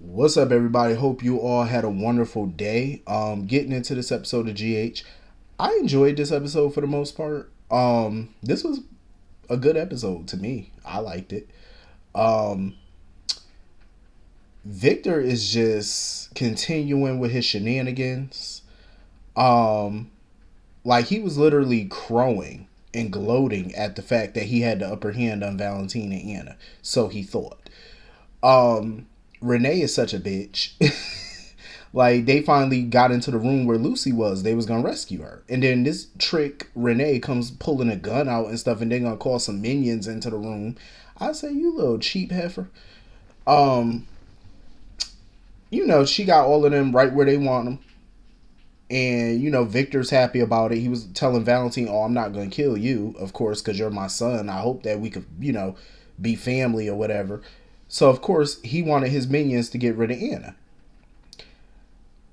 What's up, everybody? Hope you all had a wonderful day. Getting into this episode of GH, I enjoyed this episode for the most part. This was a good episode to me. I liked it. Um, Victor is just continuing with his shenanigans. Um, like he was literally crowing and gloating at the fact that he had the upper hand on Valentine and Anna. So he thought. Um, Renee is such a bitch. Like they finally got into the room where Lucy was. They was gonna rescue her, and then this trick Renee comes pulling a gun out and stuff, and they gonna call some minions into the room. I say, you little cheap heifer. Um, she got all of them right where they want them, and Victor's happy about it. He was telling Valentine, "Oh, I'm not gonna kill you, of course, because you're my son. I hope that we could, be family or whatever." So of course he wanted his minions to get rid of Anna.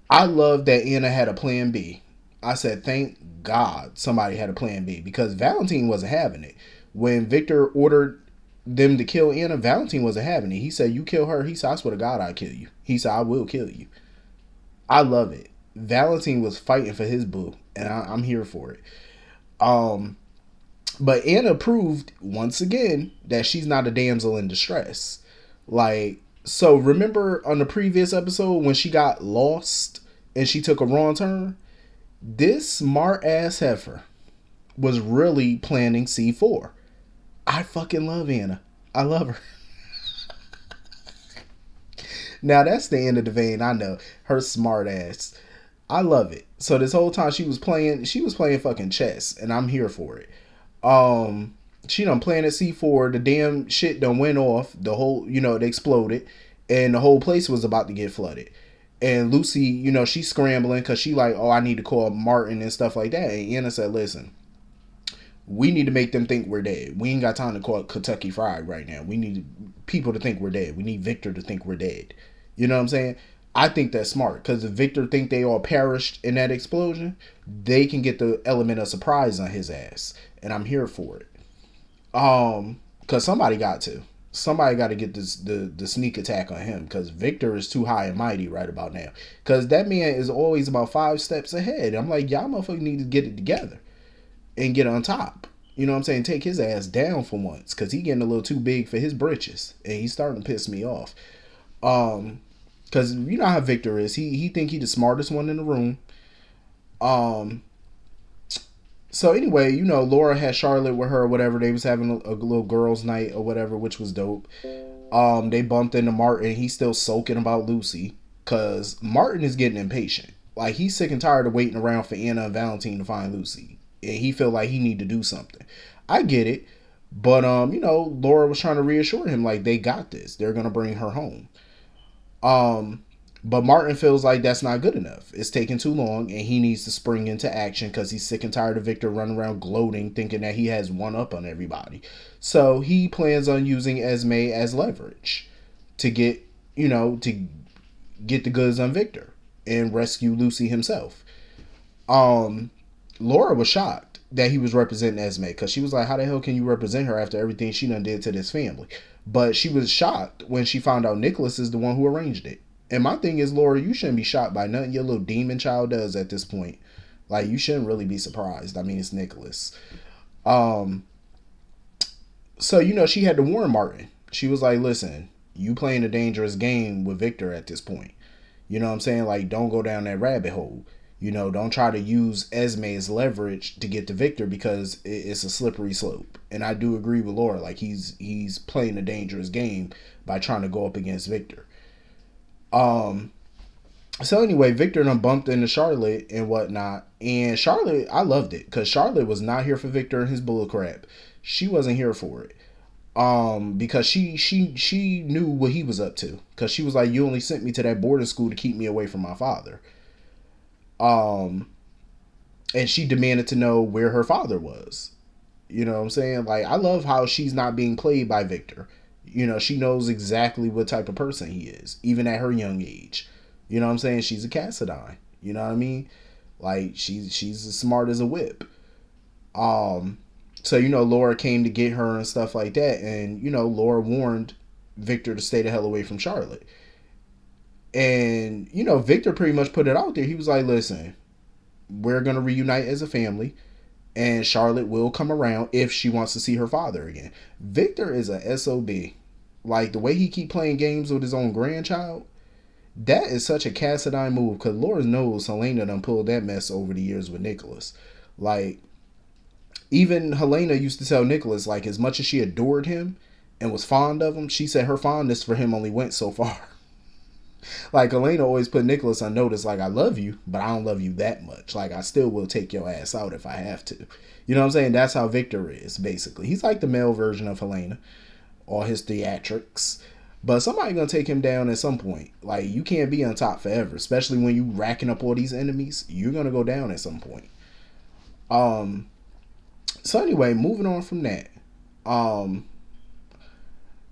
I love that Anna had a plan B. I said, thank God somebody had a plan B because Valentine wasn't having it. When Victor ordered them to kill Anna, Valentine wasn't having it. He said, you kill her. He said, I swear to God, I'll kill you. He said, I will kill you. I love it. Valentine was fighting for his boo, and I'm here for it. Um, but Anna proved once again that she's not a damsel in distress. So remember on the previous episode when she got lost and she took a wrong turn? This smart ass heifer was really planning C4. I fucking love Anna. I love her. Now that's the end of the vein. I know her smart ass. I love it. So this whole time she was playing fucking chess, and I'm here for it. Um, she done planted C4. The damn shit done went off. The whole, it exploded, and the whole place was about to get flooded. And Lucy, she's scrambling because she like, oh, I need to call Martin and stuff like that. And Anna said, listen, we need to make them think we're dead. We ain't got time to call it Kentucky Fried right now. We need people to think we're dead. We need Victor to think we're dead. You know what I'm saying? I think that's smart because if Victor think they all perished in that explosion, they can get the element of surprise on his ass, and I'm here for it. Because somebody got to get the sneak attack on him because Victor is too high and mighty right about now. Because that man is always about 5 steps ahead. I'm like, y'all motherfuckers need to get it together and get on top. You know what I'm saying? Take his ass down for once because he getting a little too big for his britches, and he's starting to piss me off. Because you know how Victor is. He think he the smartest one in the room. Um, so anyway, Laura had Charlotte with her or whatever. They was having a little girls' night or whatever, which was dope. They bumped into Martin. He's still soaking about Lucy because Martin is getting impatient. Like he's sick and tired of waiting around for Anna and Valentine to find Lucy, and he feel like he need to do something. I get it, but Laura was trying to reassure him like they got this. They're gonna bring her home. Um, but Martin feels like that's not good enough. It's taking too long, and he needs to spring into action because he's sick and tired of Victor running around gloating, thinking that he has one up on everybody. So he plans on using Esme as leverage to to get the goods on Victor and rescue Lucy himself. Um, Laura was shocked that he was representing Esme because she was like, "How the hell can you represent her after everything she done did to this family?" But she was shocked when she found out Nicholas is the one who arranged it. And my thing is, Laura, you shouldn't be shocked by nothing your little demon child does at this point. Like you shouldn't really be surprised. I mean, it's Nicholas. Um, so she had to warn Martin. She was like, "Listen, you playing a dangerous game with Victor at this point. You know what I'm saying? Like, don't go down that rabbit hole. Don't try to use Esme as leverage to get to Victor because it's a slippery slope." And I do agree with Laura. Like, he's playing a dangerous game by trying to go up against Victor. Um. So anyway, Victor done bumped into Charlotte and whatnot, and Charlotte, I loved it because Charlotte was not here for Victor and his bullcrap. She wasn't here for it. Because she knew what he was up to. Because she was like, you only sent me to that boarding school to keep me away from my father. Um, and she demanded to know where her father was. You know what I'm saying? Like, I love how she's not being played by Victor. She knows exactly what type of person he is, even at her young age. You know what I'm saying? She's a Cassadine. You know what I mean? Like, she's as smart as a whip. Um, so Laura came to get her and stuff like that, and Laura warned Victor to stay the hell away from Charlotte. And, you know, Victor pretty much put it out there. He was like, listen, we're going to reunite as a family. And Charlotte will come around if she wants to see her father again. Victor is a SOB. Like, the way he keep playing games with his own grandchild, that is such a Cassadine move. Because Lord knows Helena done pulled that mess over the years with Nicholas. Like, even Helena used to tell Nicholas, like, as much as she adored him and was fond of him, she said her fondness for him only went so far. Like, Elena always put Nicholas on notice, like, I love you, but I don't love you that much. Like, I still will take your ass out if I have to. You know what I'm saying? That's how Victor is, basically. He's like the male version of Helena, all his theatrics. But somebody gonna take him down at some point. Like, you can't be on top forever, especially when you racking up all these enemies. You're gonna go down at some point. Um. So anyway, moving on from that. Um.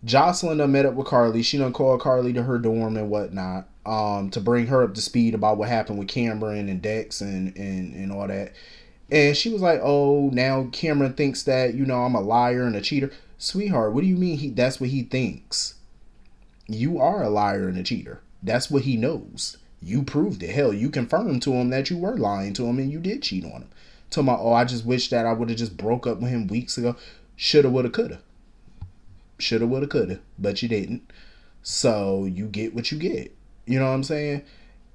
Jocelyn done met up with Carly. She done called Carly to her dorm and whatnot, to bring her up to speed about what happened with Cameron and Dex and all that. And she was like, oh, now Cameron thinks that, you know, I'm a liar and a cheater. Sweetheart, what do you mean that's what he thinks? You are a liar and a cheater. That's what he knows. You proved it. Hell, you confirmed to him that you were lying to him and you did cheat on him. Talking about, oh, I just wish that I would have just broke up with him weeks ago. Shoulda, woulda, coulda. Shoulda, woulda, coulda, but you didn't. So you get what you get. You know what I'm saying?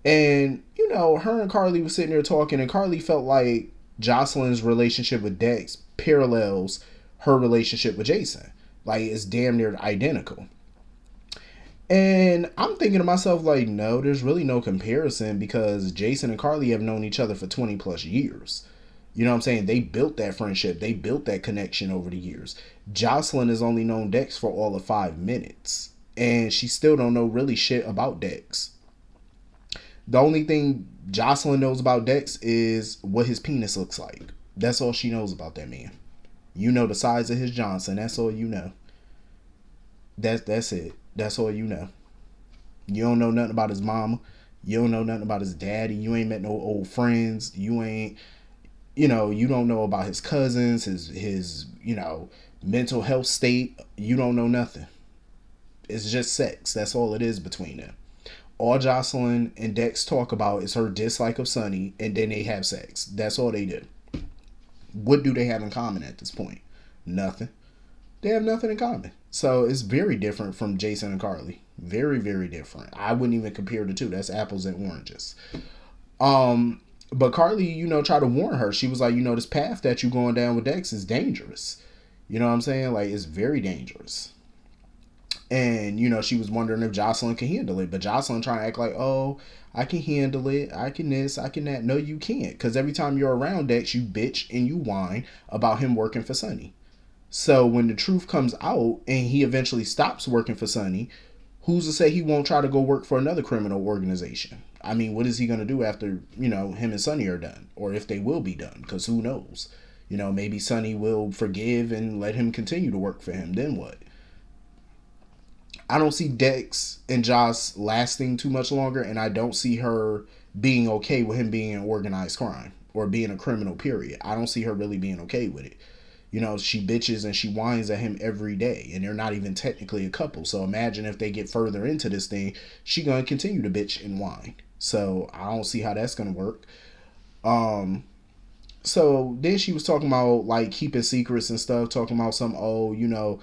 And, you know, her and Carly was sitting there talking, and Carly felt like Jocelyn's relationship with Dex parallels her relationship with Jason. Like, it's damn near identical. And I'm thinking to myself, like, no, there's really no comparison because Jason and Carly have known each other for 20 plus years. You know what I'm saying? They built that friendship. They built that connection over the years. Jocelyn has only known Dex for all of 5 minutes. And she still don't know really shit about Dex. The only thing Jocelyn knows about Dex is what his penis looks like. That's all she knows about that man. You know the size of his Johnson. That's all you know. That's it. That's all you know. You don't know nothing about his mama. You don't know nothing about his daddy. You ain't met no old friends. You ain't, you know, you don't know about his cousins, his you know, mental health state. You don't know nothing. It's just sex. That's all it is between them. All Jocelyn and Dex talk about is her dislike of Sonny, and then they have sex. That's all they do. What do they have in common at this point? Nothing. They have nothing in common. So it's very different from Jason and Carly. Very, very different. I wouldn't even compare the two. That's apples and oranges. But Carly, you know, tried to warn her. She was like, you know, this path that you're going down with Dex is dangerous. You know what I'm saying? Like, it's very dangerous. And, you know, she was wondering if Jocelyn can handle it. But Jocelyn trying to act like, oh, I can handle it. I can this, I can that. No, you can't. Because every time you're around Dex, you bitch and you whine about him working for Sonny. So when the truth comes out and he eventually stops working for Sonny, who's to say he won't try to go work for another criminal organization? I mean, what is he going to do after, you know, him and Sonny are done? Or if they will be done, because who knows? You know, maybe Sonny will forgive and let him continue to work for him. Then what? I don't see Dex and Joss lasting too much longer, and I don't see her being okay with him being in organized crime or being a criminal, period. I don't see her really being okay with it. You know, she bitches and she whines at him every day, and they're not even technically a couple. So imagine if they get further into this thing, she gonna continue to bitch and whine. So I don't see how that's gonna work. So then she was talking about like keeping secrets and stuff, talking about some, oh, you know,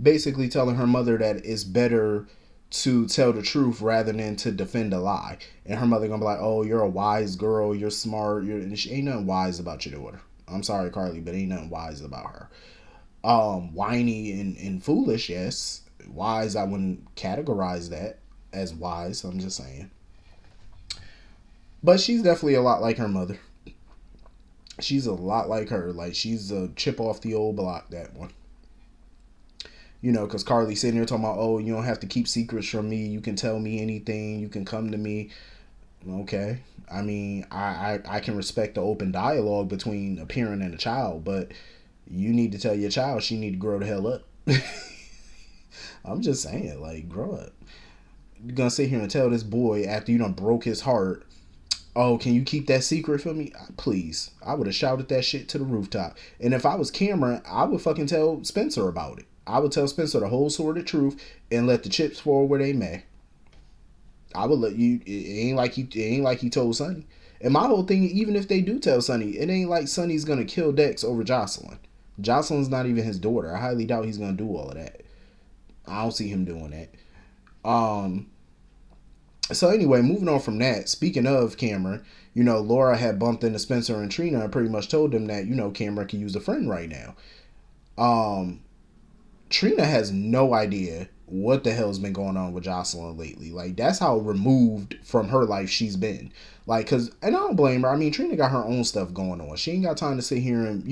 basically telling her mother that it's better to tell the truth rather than to defend a lie. And her mother gonna be like, oh, you're a wise girl, you're smart, and she ain't nothing wise about your daughter. I'm sorry, Carly, but ain't nothing wise about her. Whiny and foolish, yes. Wise, I wouldn't categorize that as wise. I'm just saying. But she's definitely a lot like her mother. She's a lot like her. Like, she's a chip off the old block, that one. You know, because Carly's sitting there talking about, oh, you don't have to keep secrets from me. You can tell me anything. You can come to me. Okay. I mean, I can respect the open dialogue between a parent and a child, but you need to tell your child she need to grow the hell up. I'm just saying, like, grow up. You're going to sit here and tell this boy after you done broke his heart, oh, can you keep that secret from me? Please. I would have shouted that shit to the rooftop. And if I was Cameron, I would fucking tell Spencer about it. I would tell Spencer the whole sort of truth and let the chips fall where they may. I would let you. It ain't like he told Sonny. And my whole thing, even if they do tell Sonny, it ain't like Sonny's gonna kill Dex over Jocelyn. Jocelyn's not even his daughter. I highly doubt he's gonna do all of that. I don't see him doing that. Um. So anyway, moving on from that. Speaking of Cameron, Laura had bumped into Spencer and Trina and pretty much told them that Cameron can use a friend right now. Um. Trina has no idea what the hell's been going on with Jocelyn lately. Like, that's how removed from her life she's been. Like, and I don't blame her. I mean, Trina got her own stuff going on. She ain't got time to sit here and,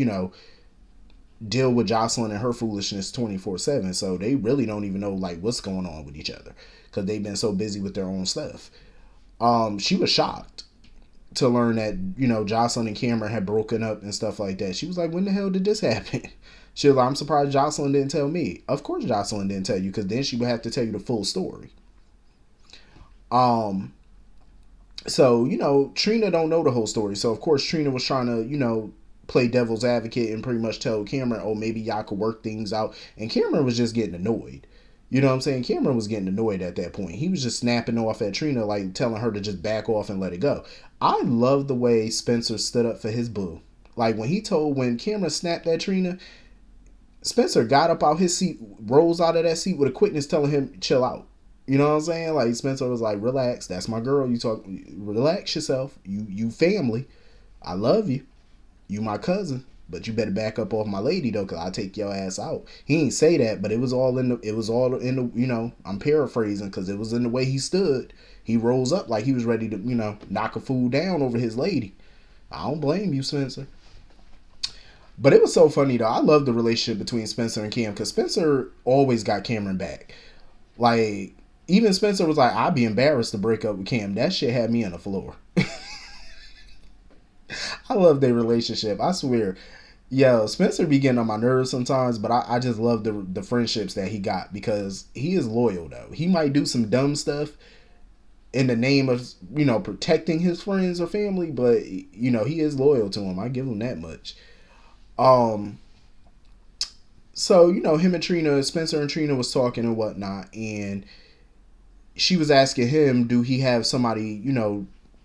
deal with Jocelyn and her foolishness 24/7. So they really don't even know, like, what's going on with each other because they've been so busy with their own stuff. She was shocked to learn that, Jocelyn and Cameron had broken up and stuff like that. She was like, when the hell did this happen? She was like, I'm surprised Jocelyn didn't tell me. Of course Jocelyn didn't tell you, because then she would have to tell you the full story. So, Trina don't know the whole story. So, of course, Trina was trying to, play devil's advocate and pretty much tell Cameron, oh, maybe y'all could work things out. And Cameron was just getting annoyed. You know what I'm saying? Cameron was getting annoyed at that point. He was just snapping off at Trina, like telling her to just back off and let it go. I love the way Spencer stood up for his boo. Like, when Cameron snapped at Trina, Spencer got up out his seat, rolls out of that seat with a quickness telling him, chill out. You know what I'm saying? Like, Spencer was like, relax. That's my girl. Relax yourself. You family. I love you. You my cousin. But you better back up off my lady, though, because I'll take your ass out. He ain't say that, but it was all in the, I'm paraphrasing, because it was in the way he stood. He rose up like he was ready to, knock a fool down over his lady. I don't blame you, Spencer. But it was so funny, though. I love the relationship between Spencer and Cam, because Spencer always got Cameron back. Like, even Spencer was like, I'd be embarrassed to break up with Cam. That shit had me on the floor. I love their relationship. I swear. Yo, Spencer be getting on my nerves sometimes, but I just love the friendships that he got, because he is loyal, though. He might do some dumb stuff in the name of, protecting his friends or family, but, he is loyal to him. I give him that much. So, him and Trina, Spencer and Trina was talking and whatnot, and she was asking him, do he have somebody,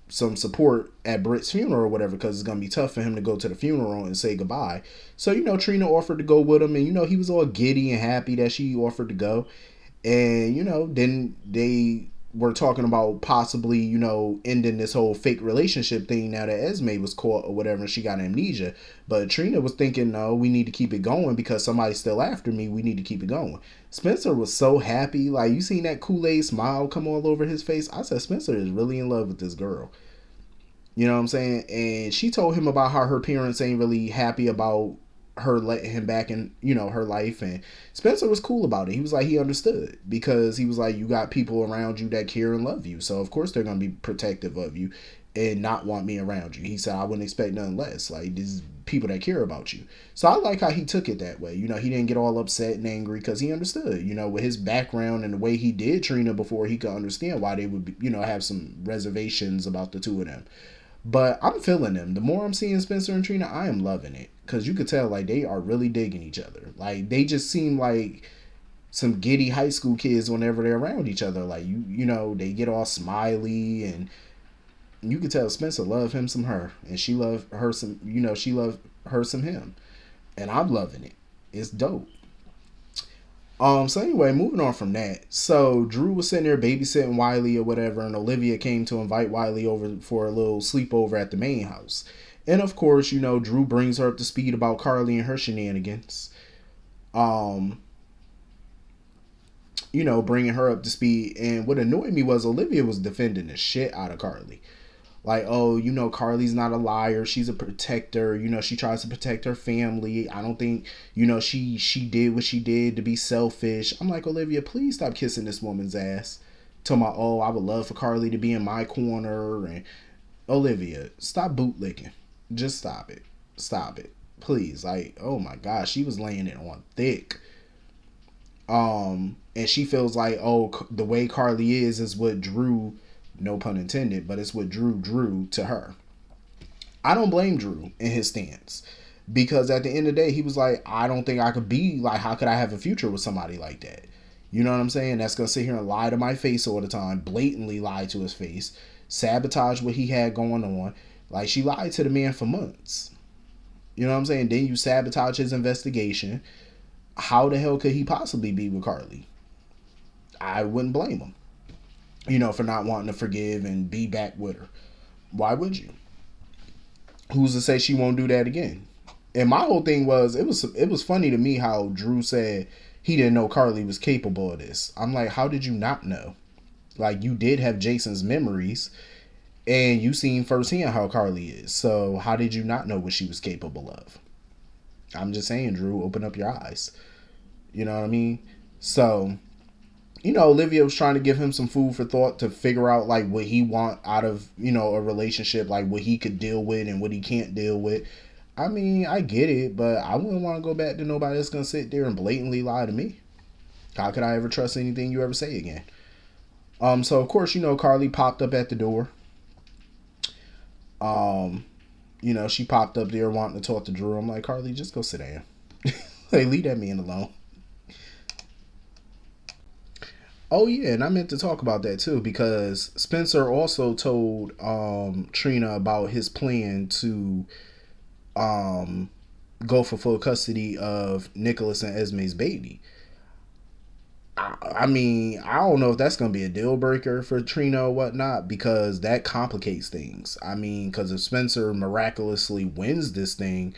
some support at Britt's funeral or whatever, because it's going to be tough for him to go to the funeral and say goodbye. So, Trina offered to go with him, and, he was all giddy and happy that she offered to go. And, then they were talking about possibly, ending this whole fake relationship thing now that Esme was caught or whatever and she got amnesia. But Trina was thinking, no, we need to keep it going because somebody's still after me. We need to keep it going. Spencer was so happy. Like, you seen that Kool-Aid smile come all over his face? I said, Spencer is really in love with this girl. You know what I'm saying? And she told him about how her parents ain't really happy about her letting him back in, her life. And Spencer was cool about it. He was like, he understood, because he was like, you got people around you that care and love you. So of course they're going to be protective of you and not want me around you. He said, I wouldn't expect nothing less. Like, these people that care about you. So I like how he took it that way. He didn't get all upset and angry, because he understood, with his background and the way he did Trina before, he could understand why they would be, have some reservations about the two of them. But I'm feeling them. The more I'm seeing Spencer and Trina, I am loving it. Because you could tell, like, they are really digging each other. Like, they just seem like some giddy high school kids whenever they're around each other. Like, they get all smiley. And you could tell Spencer loved him some her. And she loved her some, she loved her some him. And I'm loving it. It's dope. So anyway, moving on from that. So Drew was sitting there babysitting Wiley or whatever, and Olivia came to invite Wiley over for a little sleepover at the main house. And of course, Drew brings her up to speed about Carly and her shenanigans. Bringing her up to speed. And what annoyed me was Olivia was defending the shit out of Carly. Like, oh, Carly's not a liar. She's a protector. She tries to protect her family. I don't think, she did what she did to be selfish. I'm like, Olivia, please stop kissing this woman's ass. Talking about, oh, I would love for Carly to be in my corner. And Olivia, stop bootlicking. Just stop it. Stop it. Please. Like, oh my gosh, she was laying it on thick. And she feels like, oh, the way Carly is what Drew, no pun intended, but it's what Drew drew to her. I don't blame Drew in his stance, Because at the end of the day, he was like, I don't think I could be like, how could I have a future with somebody like that? You know what I'm saying? That's gonna sit here and lie to my face all the time, blatantly lie to his face, sabotage what he had going on. Like, she lied to the man for months. You know what I'm saying? Then you sabotage his investigation. How the hell could he possibly be with Carly? I wouldn't blame him, for not wanting to forgive and be back with her. Why would you? Who's to say she won't do that again? And my whole thing was, it was funny to me how Drew said he didn't know Carly was capable of this. I'm like, how did you not know? Like, you did have Jason's memories, and you seen firsthand how Carly is. So how did you not know what she was capable of? I'm just saying, Drew, open up your eyes. You know what I mean? So, Olivia was trying to give him some food for thought to figure out like what he want out of, a relationship, like what he could deal with and what he can't deal with. I mean, I get it, but I wouldn't want to go back to nobody that's gonna sit there and blatantly lie to me. How could I ever trust anything you ever say again? So of course, Carly popped up at the door. Um, she popped up there wanting to talk to Drew. I'm like, Carly, just go sit down. Like, leave that man alone. Oh yeah, and I meant to talk about that too because Spencer also told Trina about his plan to um, go for full custody of Nicholas and Esme's baby. I mean, I don't know if that's going to be a deal breaker for Trina or whatnot because that complicates things. I mean, because if Spencer miraculously wins this thing,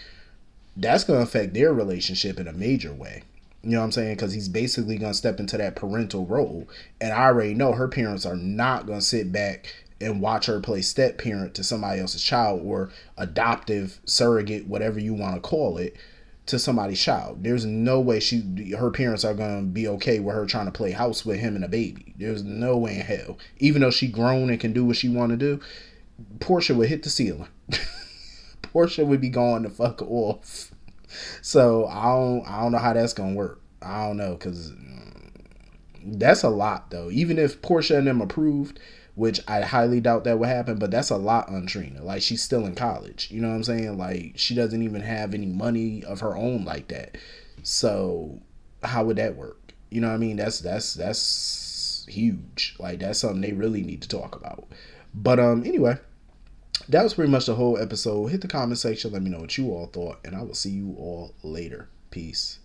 that's going to affect their relationship in a major way. You know what I'm saying? Because he's basically going to step into that parental role. And I already know her parents are not going to sit back and watch her play step parent to somebody else's child or adoptive surrogate, whatever you want to call it, to somebody's child. There's no way her parents are going to be okay with her trying to play house with him and a baby. There's no way in hell. Even though she grown and can do what she want to do, Portia would hit the ceiling. Portia would be going the fuck off. So I don't know how that's gonna work. I don't know because that's a lot though. Even if Portia and them approved, which I highly doubt that would happen, but that's a lot on Trina. Like, she's still in college. You know what I'm saying? Like, she doesn't even have any money of her own like that. So how would that work? You know what I mean? That's huge. Like, that's something they really need to talk about. But anyway, that was pretty much the whole episode. Hit the comment section. Let me know what you all thought. And I will see you all later. Peace.